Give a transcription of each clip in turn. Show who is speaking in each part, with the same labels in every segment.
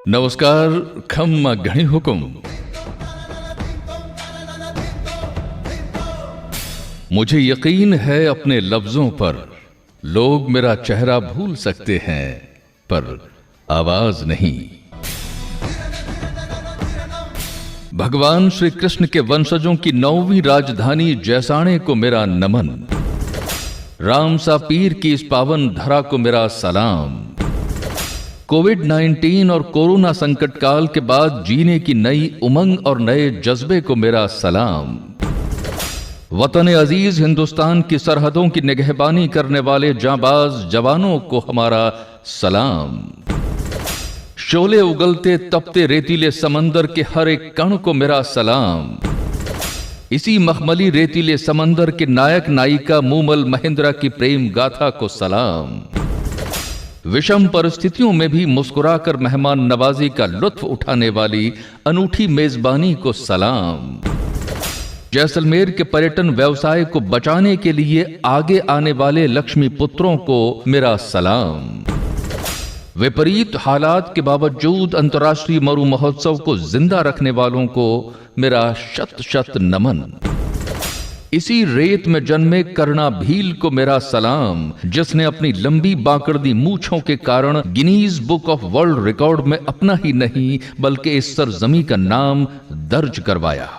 Speaker 1: नमस्कार। खम्मा घणी हुकुम। मुझे यकीन है अपने लफ्जों पर लोग मेरा चेहरा भूल सकते हैं, पर आवाज नहीं। भगवान श्री कृष्ण के वंशजों की 9वीं राजधानी जैसाणे को मेरा नमन। रामसा पीर की इस पावन धरा को मेरा सलाम। कोविड-19 और कोरोना संकट काल के बाद जीने की नई उमंग और नए जज्बे को मेरा सलाम। वतन अजीज हिंदुस्तान की सरहदों की निगहबानी करने वाले जांबाज जवानों को हमारा सलाम। शोले उगलते तपते रेतीले समंदर के हर एक कण को मेरा सलाम। इसी मखमली रेतीले समंदर के नायक नायिका मूमल महेंद्रा की प्रेम गाथा को सलाम। विषम परिस्थितियों में भी मुस्कुराकर मेहमान नवाजी का लुत्फ उठाने वाली अनूठी मेजबानी को सलाम। जैसलमेर के पर्यटन व्यवसाय को बचाने के लिए आगे आने वाले लक्ष्मी पुत्रों को मेरा सलाम। विपरीत हालात के बावजूद अंतर्राष्ट्रीय मरु महोत्सव को जिंदा रखने वालों को मेरा शत शत नमन। इसी रेत में जन्मे कर्णा भील को मेरा सलाम, जिसने अपनी लंबी बांकड़दी मूछों के कारण Guinness book of world record में अपना ही नहीं बल्कि इस सरजमी का नाम दर्ज करवाया।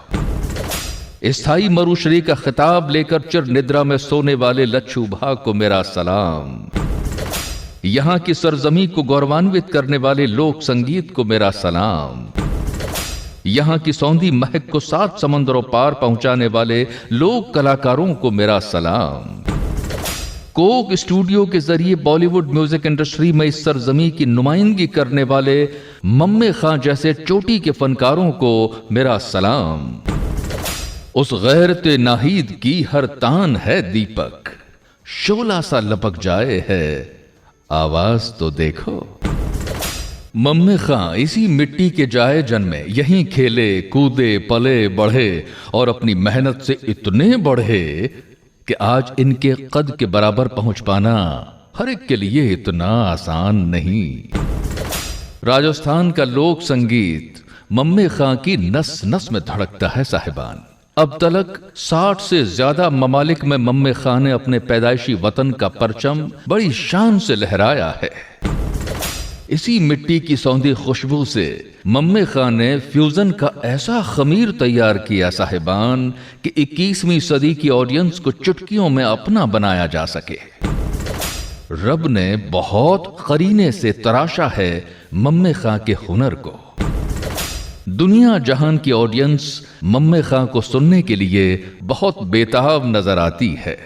Speaker 1: स्थायी मरुश्री का खिताब लेकर चिर निद्रा में सोने वाले लच्छू भा को मेरा सलाम। यहां की सरजमी को गौरवान्वित करने वाले लोक संगीत को मेरा सलाम। यहां की सौंधी महक को 7 समंदरों पार पहुंचाने वाले लोक कलाकारों को मेरा सलाम। कोक स्टूडियो के जरिए बॉलीवुड म्यूजिक इंडस्ट्री में इस सरजमी की नुमाइंदगी करने वाले मम्मे खां जैसे चोटी के फनकारों को मेरा सलाम। उस गैरते नाहीद की हर तान है दीपक, शोला सा लपक जाए है, आवाज तो देखो। मम्मे खां इसी मिट्टी के जाए जन्मे, यहीं खेले कूदे पले बढ़े और अपनी मेहनत से इतने बढ़े कि आज इनके कद के बराबर पहुंच पाना हर एक के लिए इतना आसान नहीं। राजस्थान का लोक संगीत मम्मे खां की नस नस में धड़कता है साहिबान। अब तक 60 से ज्यादा ममालिक में मम्मे खां ने अपने पैदाइशी वतन का परचम बड़ी शान से लहराया है। इसी मिट्टी की सौंधी खुशबू से मम्मे खां ने फ्यूजन का ऐसा खमीर तैयार किया साहिबान कि 21वीं सदी की ऑडियंस को चुटकियों में अपना बनाया जा सके। रब ने बहुत करीने से तराशा है मम्मे खां के हुनर को। दुनिया जहान की ऑडियंस मम्मे खां को सुनने के लिए बहुत बेताब नजर आती है।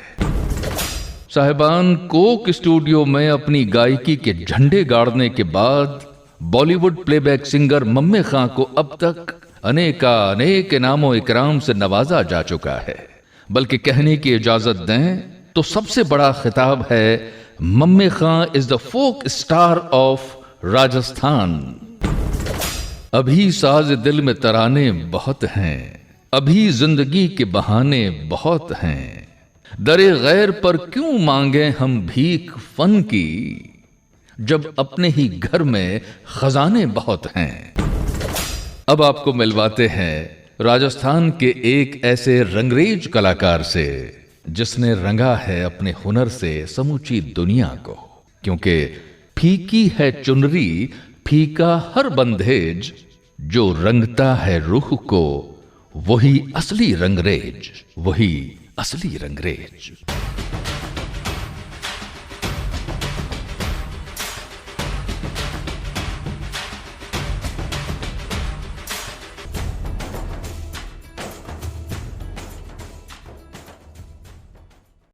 Speaker 1: साहिबान, कोक स्टूडियो में अपनी गायकी के झंडे गाड़ने के बाद बॉलीवुड प्लेबैक सिंगर मम्मे खां को अब तक अनेक इनामों इकराम से नवाजा जा चुका है। बल्कि कहने की इजाजत दें तो सबसे बड़ा खिताब है Mame Khan is the folk star of Rajasthan. अभी साज दिल में तराने बहुत हैं, अभी जिंदगी के बहाने बहुत हैं। दरे गैर पर क्यों मांगे हम भीख फन की, जब अपने ही घर में खजाने बहुत हैं। अब आपको मिलवाते हैं राजस्थान के एक ऐसे रंगरेज कलाकार से जिसने रंगा है अपने हुनर से समूची दुनिया को। क्योंकि फीकी है चुनरी फीका हर बंधेज, जो रंगता है रूह को वही असली रंगरेज, वही असली रंगरेज।